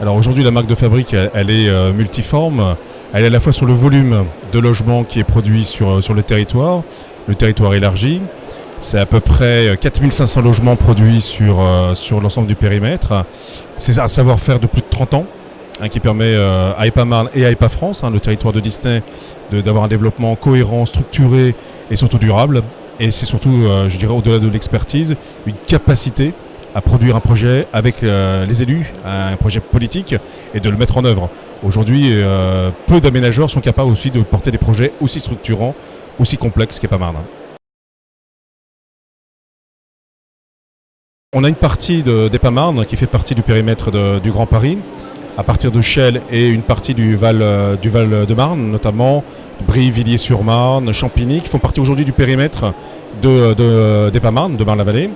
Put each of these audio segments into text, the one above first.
Alors aujourd'hui, la marque de fabrique, elle est multiforme. Elle est à la fois sur le volume de logements qui est produit sur le territoire élargi. C'est à peu près 4500 logements produits sur l'ensemble du périmètre. C'est un savoir-faire de plus de 30 ans qui permet à EPA Marne et à EPA France, le territoire de Disney, d'avoir un développement cohérent, structuré et surtout durable. Et c'est surtout, je dirais, au-delà de l'expertise, une capacité à produire un projet avec les élus, un projet politique, et de le mettre en œuvre. Aujourd'hui, peu d'aménageurs sont capables aussi de porter des projets aussi structurants, aussi complexes qu'EPA Marne. On a une partie d'EPA Marne qui fait partie du périmètre du Grand Paris, à partir de Chelles et une partie du Val de Marne, notamment Brie, Villiers-sur-Marne, Champigny, qui font partie aujourd'hui du périmètre d'EPA Marne, de Marne-la-Vallée.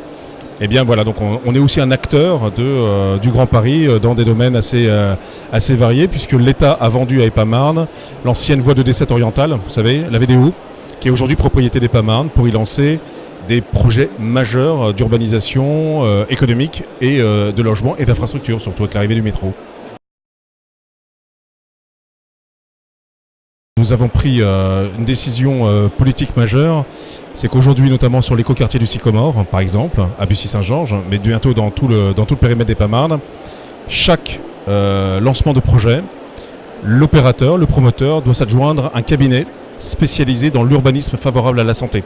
Et bien voilà, donc on est aussi un acteur du Grand Paris dans des domaines assez variés, puisque l'État a vendu à EPA Marne l'ancienne voie de desserte orientale, vous savez, la VDO, qui est aujourd'hui propriété d'EPA Marne, pour y lancer des projets majeurs d'urbanisation économique et de logement et d'infrastructure, surtout avec l'arrivée du métro. Nous avons pris une décision politique majeure, c'est qu'aujourd'hui, notamment sur l'écoquartier du Sycomore, par exemple, à Bussy-Saint-Georges, mais bientôt dans tout le périmètre d'EPA Marne, chaque lancement de projet, l'opérateur, le promoteur, doit s'adjoindre un cabinet spécialisé dans l'urbanisme favorable à la santé.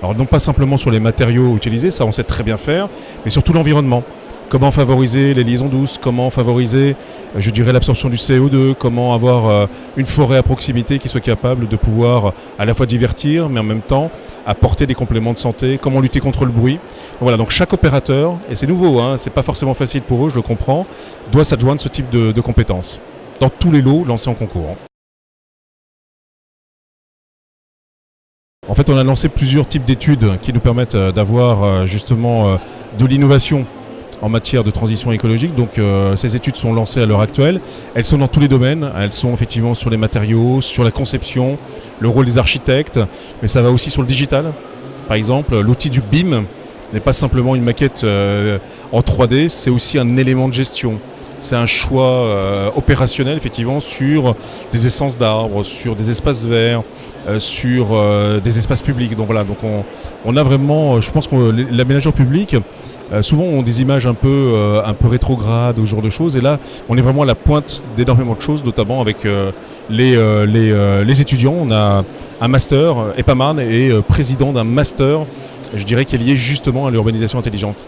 Alors non pas simplement sur les matériaux utilisés, ça on sait très bien faire, mais surtout l'environnement. Comment favoriser les liaisons douces, comment favoriser, je dirais, l'absorption du CO2, comment avoir une forêt à proximité qui soit capable de pouvoir à la fois divertir, mais en même temps apporter des compléments de santé, comment lutter contre le bruit. Voilà, donc chaque opérateur, et c'est nouveau, c'est pas forcément facile pour eux, je le comprends, doit s'adjoindre ce type de compétences dans tous les lots lancés en concours. En fait, on a lancé plusieurs types d'études qui nous permettent d'avoir justement de l'innovation en matière de transition écologique. Donc ces études sont lancées à l'heure actuelle. Elles sont dans tous les domaines. Elles sont effectivement sur les matériaux, sur la conception, le rôle des architectes, mais ça va aussi sur le digital. Par exemple, l'outil du BIM n'est pas simplement une maquette en 3D, c'est aussi un élément de gestion. C'est un choix opérationnel effectivement sur des essences d'arbres, sur des espaces verts, sur des espaces publics. Donc voilà, donc on a vraiment, je pense que l'aménageur public, souvent on a des images un peu rétrogrades ou ce genre de choses, et là on est vraiment à la pointe d'énormément de choses, notamment avec les étudiants. On a un master, EPA Marne est président d'un master, je dirais, qui est lié justement à l'urbanisation intelligente.